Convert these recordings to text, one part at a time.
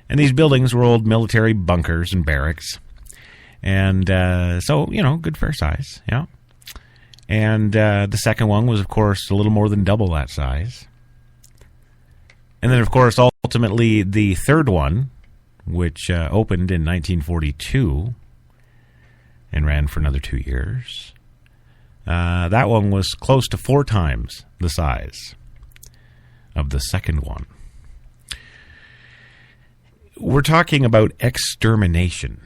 And these buildings were old military bunkers and barracks. And so, good fair size, yeah. And the second one was, of course, a little more than double that size. And then, of course, ultimately the third one, which opened in 1942 and ran for another 2 years, that one was close to 4 times the size of the second one. We're talking about extermination.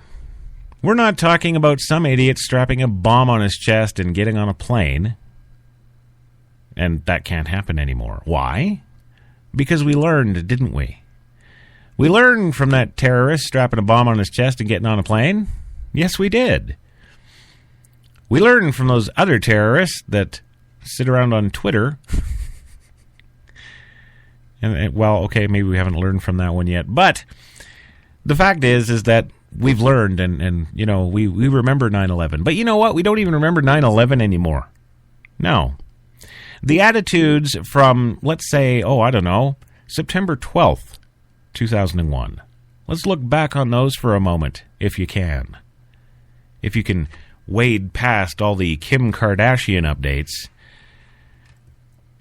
We're not talking about some idiot strapping a bomb on his chest and getting on a plane. And that can't happen anymore. Why? Because we learned, didn't we? We learned from that terrorist strapping a bomb on his chest and getting on a plane. Yes, we did. We learned from those other terrorists that sit around on Twitter. And well, okay, maybe we haven't learned from that one yet. But the fact is that we've learned, and we remember 9/11. But you know what? We don't even remember 9/11 anymore. No. The attitudes from, let's say, September 12th, 2001. Let's look back on those for a moment, if you can. If you can wade past all the Kim Kardashian updates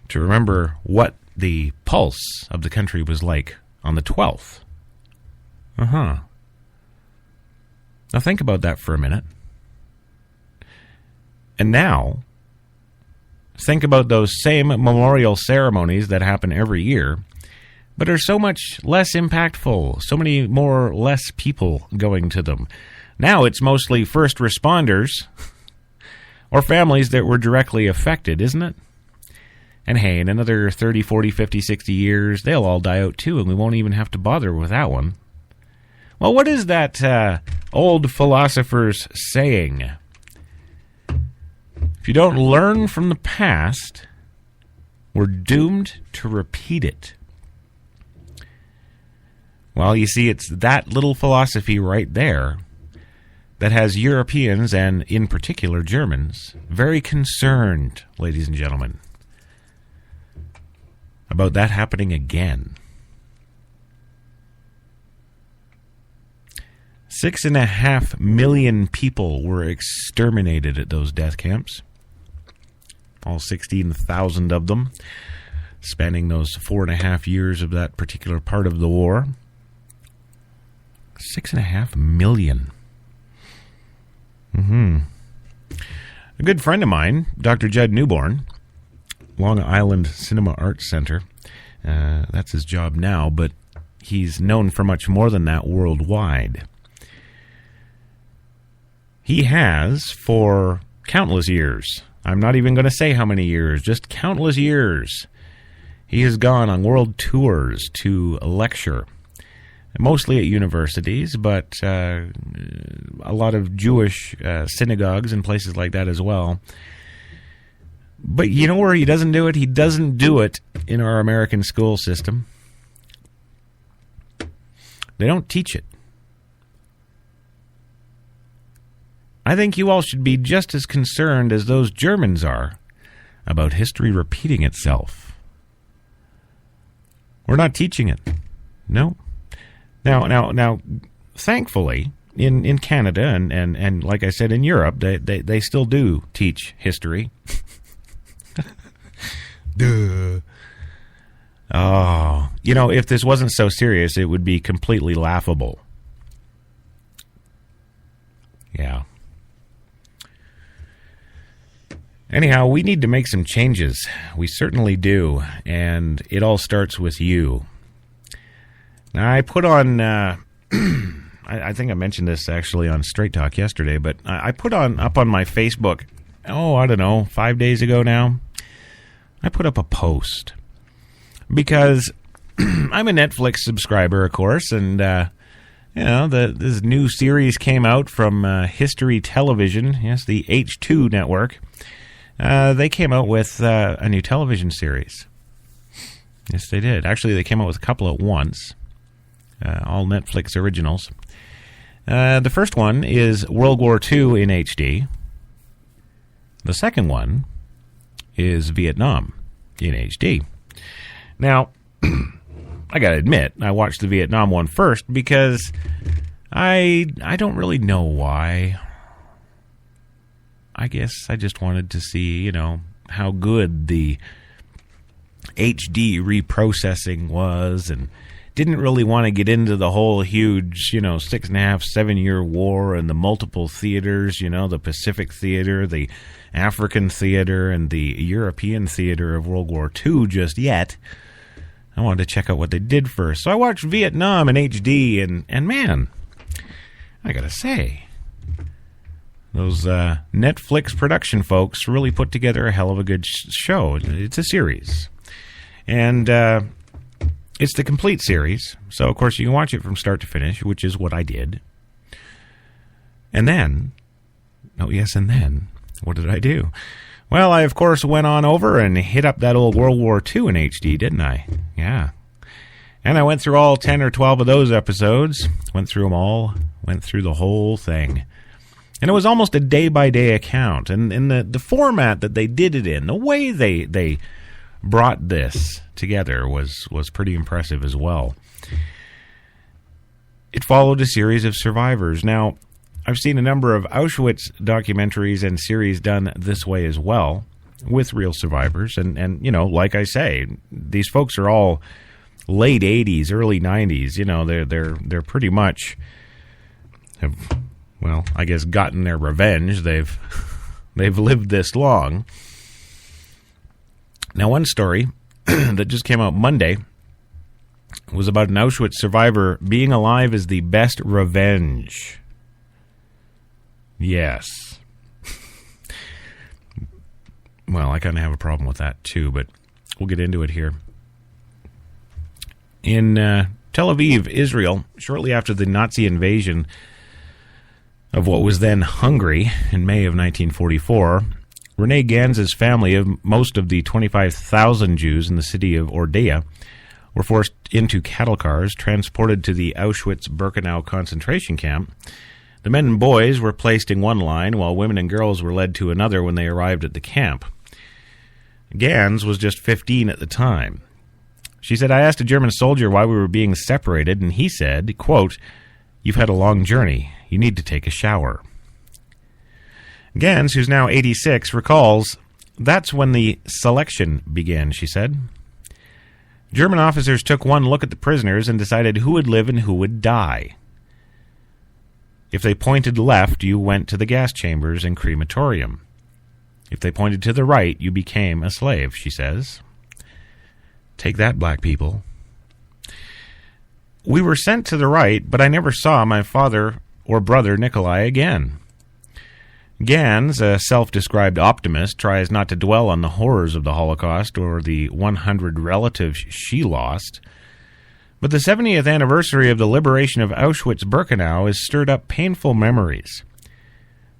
to remember what the pulse of the country was like on the 12th. Now think about that for a minute. And now, think about those same memorial ceremonies that happen every year, but are so much less impactful, so many more less people going to them. Now it's mostly first responders or families that were directly affected, isn't it? And hey, in another 30, 40, 50, 60 years, they'll all die out too, and we won't even have to bother with that one. Well, what is that old philosopher's saying? If you don't learn from the past, we're doomed to repeat it. Well, you see, it's that little philosophy right there that has Europeans, and in particular Germans, very concerned, ladies and gentlemen, about that happening again. 6.5 million people were exterminated at those death camps. All 16,000 of them, spanning those 4.5 years of that particular part of the war. 6.5 million. A good friend of mine, Dr. Judd Newborn, Long Island Cinema Arts Center. That's his job now, but he's known for much more than that worldwide. He has for countless years. I'm not even going to say how many years, just countless years. He has gone on world tours to lecture, mostly at universities, but a lot of Jewish synagogues and places like that as well. But you know where he doesn't do it? He doesn't do it in our American school system. They don't teach it. I think you all should be just as concerned as those Germans are about history repeating itself. We're not teaching it. No. Now, thankfully, in Canada and like I said, in Europe, they still do teach history. Duh. Oh, if this wasn't so serious, it would be completely laughable. Yeah. Anyhow, we need to make some changes. We certainly do, and it all starts with you. Now, I put on, I think I mentioned this actually on Straight Talk yesterday, but I put up on my Facebook, 5 days ago now, I put up a post. Because I'm a Netflix subscriber, of course, and, this new series came out from History Television, yes, the H2 network. They came out with a new television series. Yes, they did. Actually, they came out with a couple at once. All Netflix originals. The first one is World War II in HD. The second one is Vietnam in HD. Now, I got to admit, I watched the Vietnam one first because I don't really know why. I guess I just wanted to see, how good the HD reprocessing was, and didn't really want to get into the whole huge, 6.5, 7-year war and the multiple theaters, the Pacific theater, the African theater, and the European theater of World War II just yet. I wanted to check out what they did first. So I watched Vietnam in HD, and man, I gotta say, those Netflix production folks really put together a hell of a good show. It's a series. And it's the complete series. So, of course, you can watch it from start to finish, which is what I did. And then, what did I do? Well, I, of course, went on over and hit up that old World War II in HD, didn't I? Yeah. And I went through all 10 or 12 of those episodes. Went through them all. Went through the whole thing. And it was almost a day-by-day account. And the format that they did it in, the way they brought this together was pretty impressive as well. It followed a series of survivors. Now, I've seen a number of Auschwitz documentaries and series done this way as well, with real survivors. And like I say, these folks are all late 80s, early 90s. They're pretty much have, well, I guess, gotten their revenge. They've lived this long. Now, one story that just came out Monday was about an Auschwitz survivor being alive is the best revenge. Yes. Well, I kind of have a problem with that too, but we'll get into it here. In Tel Aviv, Israel, shortly after the Nazi invasion of what was then Hungary in May of 1944, Rene Ganz's family of most of the 25,000 Jews in the city of Ordea were forced into cattle cars, transported to the Auschwitz-Birkenau concentration camp. The men and boys were placed in one line, while women and girls were led to another when they arrived at the camp. Ganz was just 15 at the time. She said, "I asked a German soldier why we were being separated, and he said, quote, 'You've had a long journey. You need to take a shower.'" Ganz, who's now 86, recalls, "That's when the selection began," she said. "German officers took one look at the prisoners and decided who would live and who would die. If they pointed left, you went to the gas chambers and crematorium. If they pointed to the right, you became a slave," she says. Take that, black people. "We were sent to the right, but I never saw my father or brother Nikolai again." Ganz, a self-described optimist, tries not to dwell on the horrors of the Holocaust or the 100 relatives she lost. But the 70th anniversary of the liberation of Auschwitz-Birkenau has stirred up painful memories.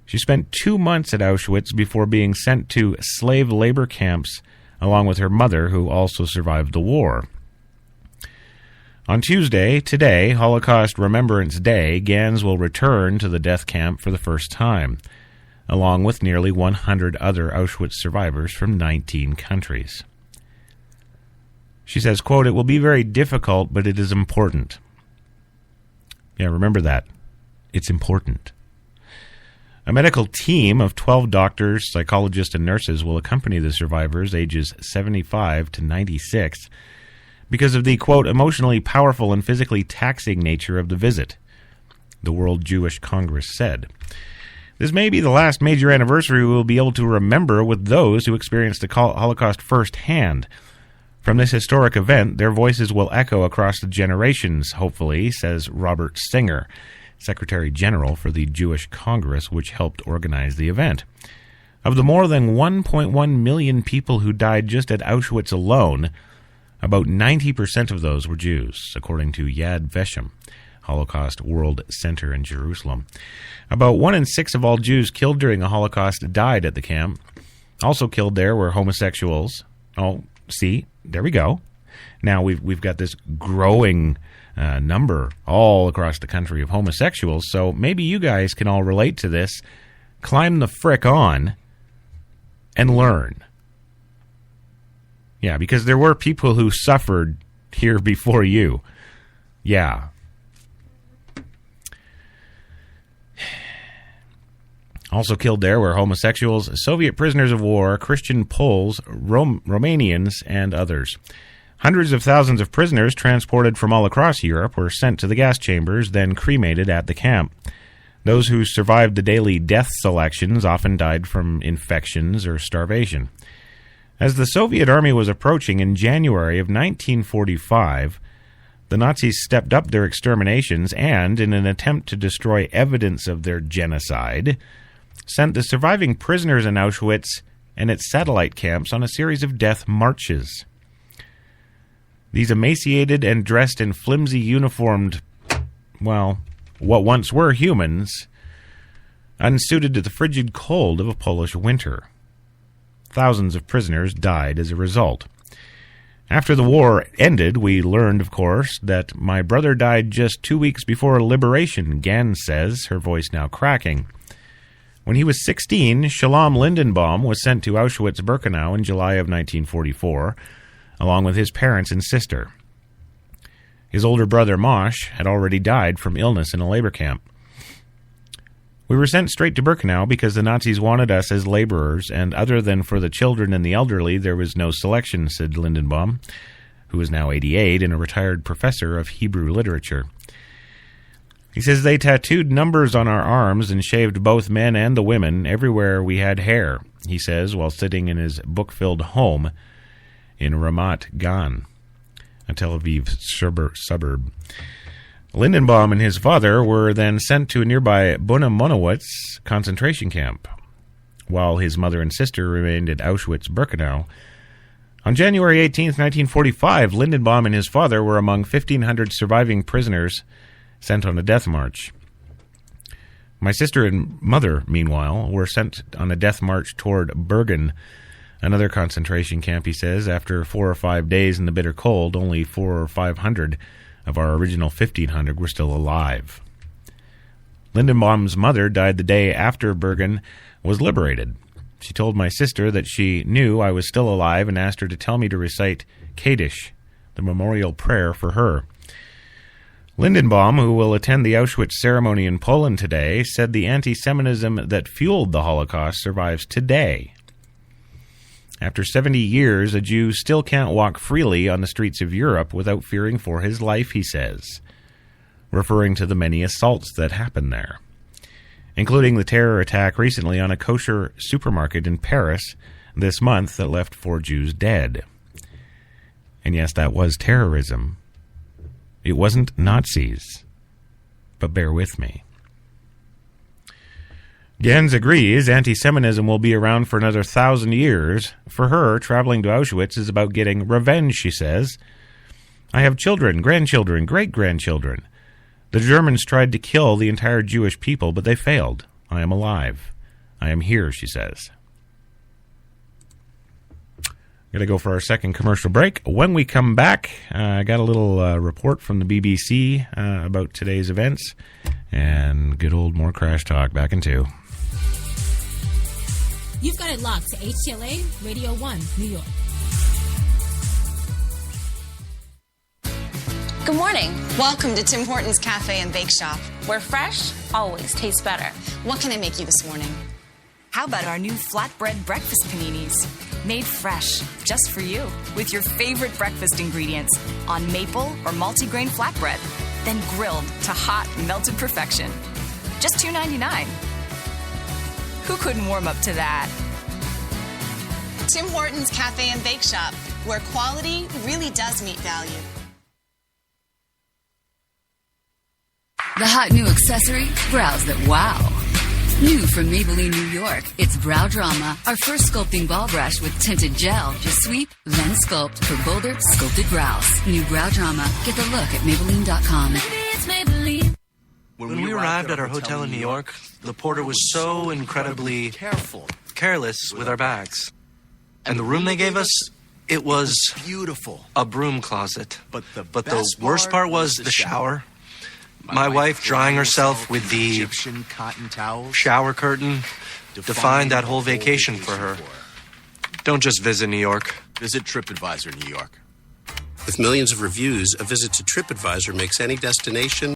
She spent 2 months at Auschwitz before being sent to slave labor camps along with her mother, who also survived the war. On Tuesday, today, Holocaust Remembrance Day, Ganz will return to the death camp for the first time, along with nearly 100 other Auschwitz survivors from 19 countries. She says, quote, "It will be very difficult, but it is important." Yeah, remember that. It's important. A medical team of 12 doctors, psychologists, and nurses will accompany the survivors ages 75 to 96 because of the, quote, "emotionally powerful and physically taxing nature of the visit," the World Jewish Congress said. "This may be the last major anniversary we will be able to remember with those who experienced the Holocaust firsthand. From this historic event, their voices will echo across the generations, hopefully," says Robert Singer, Secretary General for the Jewish Congress, which helped organize the event. Of the more than 1.1 million people who died just at Auschwitz alone, about 90% of those were Jews, according to Yad Vashem, Holocaust World Center in Jerusalem. About 1 in 6 of all Jews killed during the Holocaust died at the camp. Also killed there were homosexuals. Oh, see, there we go. Now we've got this growing number all across the country of homosexuals, so maybe you guys can all relate to this. Climb the frick on and learn. Yeah, because there were people who suffered here before you. Yeah. Also killed there were homosexuals, Soviet prisoners of war, Christian Poles, Romanians, and others. Hundreds of thousands of prisoners transported from all across Europe were sent to the gas chambers, then cremated at the camp. Those who survived the daily death selections often died from infections or starvation. As the Soviet army was approaching in January of 1945, the Nazis stepped up their exterminations and, in an attempt to destroy evidence of their genocide, sent the surviving prisoners in Auschwitz and its satellite camps on a series of death marches. These emaciated and dressed in flimsy uniformed, well, what once were humans, unsuited to the frigid cold of a Polish winter. Thousands of prisoners died as a result. After the war ended, we learned, of course, that my brother died just 2 weeks before liberation, Gan says, her voice now cracking. When he was 16, Shalom Lindenbaum was sent to Auschwitz-Birkenau in July of 1944, along with his parents and sister. His older brother, Mosh, had already died from illness in a labor camp. We were sent straight to Birkenau because the Nazis wanted us as laborers, and other than for the children and the elderly, there was no selection, said Lindenbaum, who is now 88 and a retired professor of Hebrew literature. He says they tattooed numbers on our arms and shaved both men and the women everywhere we had hair, he says, while sitting in his book-filled home in Ramat Gan, a Tel Aviv suburb. Lindenbaum and his father were then sent to a nearby Monowitz concentration camp, while his mother and sister remained at Auschwitz-Birkenau. On January 18, 1945, Lindenbaum and his father were among 1,500 surviving prisoners sent on a death march. My sister and mother, meanwhile, were sent on a death march toward Bergen, another concentration camp, he says. After 4 or 5 days in the bitter cold, only 400 or 500 of our original 1,500 were still alive. Lindenbaum's mother died the day after Bergen was liberated. She told my sister that she knew I was still alive and asked her to tell me to recite Kaddish, the memorial prayer for her. Lindenbaum, who will attend the Auschwitz ceremony in Poland today, said the anti-Semitism that fueled the Holocaust survives today. After 70 years, a Jew still can't walk freely on the streets of Europe without fearing for his life, he says, referring to the many assaults that happened there, including the terror attack recently on a kosher supermarket in Paris this month that left 4 Jews dead. And yes, that was terrorism. It wasn't Nazis, but bear with me. Gans agrees anti-Semitism will be around for another 1,000 years. For her, traveling to Auschwitz is about getting revenge, she says. I have children, grandchildren, great-grandchildren. The Germans tried to kill the entire Jewish people, but they failed. I am alive. I am here, she says. Going to go for our second commercial break. When we come back, I got a little report from the BBC about today's events, and good old more Crash Talk back in 2. You've got it locked to HTLA Radio 1, New York. Good morning. Welcome to Tim Hortons Cafe and Bake Shop, where fresh always tastes better. What can I make you this morning? How about our new flatbread breakfast paninis? Made fresh, just for you, with your favorite breakfast ingredients on maple or multigrain flatbread, then grilled to hot, melted perfection. Just $2.99. Who couldn't warm up to that? Tim Hortons Cafe and Bake Shop, where quality really does meet value. The hot new accessory, brows that wow. New from Maybelline, New York, it's Brow Drama, our first sculpting ball brush with tinted gel. Just sweep, then sculpt for bolder, sculpted brows. New Brow Drama. Get the look at Maybelline.com. It's Maybelline. When we arrived at our hotel in New York, the porter was so incredibly careless with our bags. And the room they gave us, it was beautiful. A broom closet. But the worst part was the shower. My wife drying herself with the Egyptian cotton towels. Shower curtain defined that whole vacation for her. Don't just visit New York. Visit TripAdvisor New York. With millions of reviews, a visit to TripAdvisor makes any destination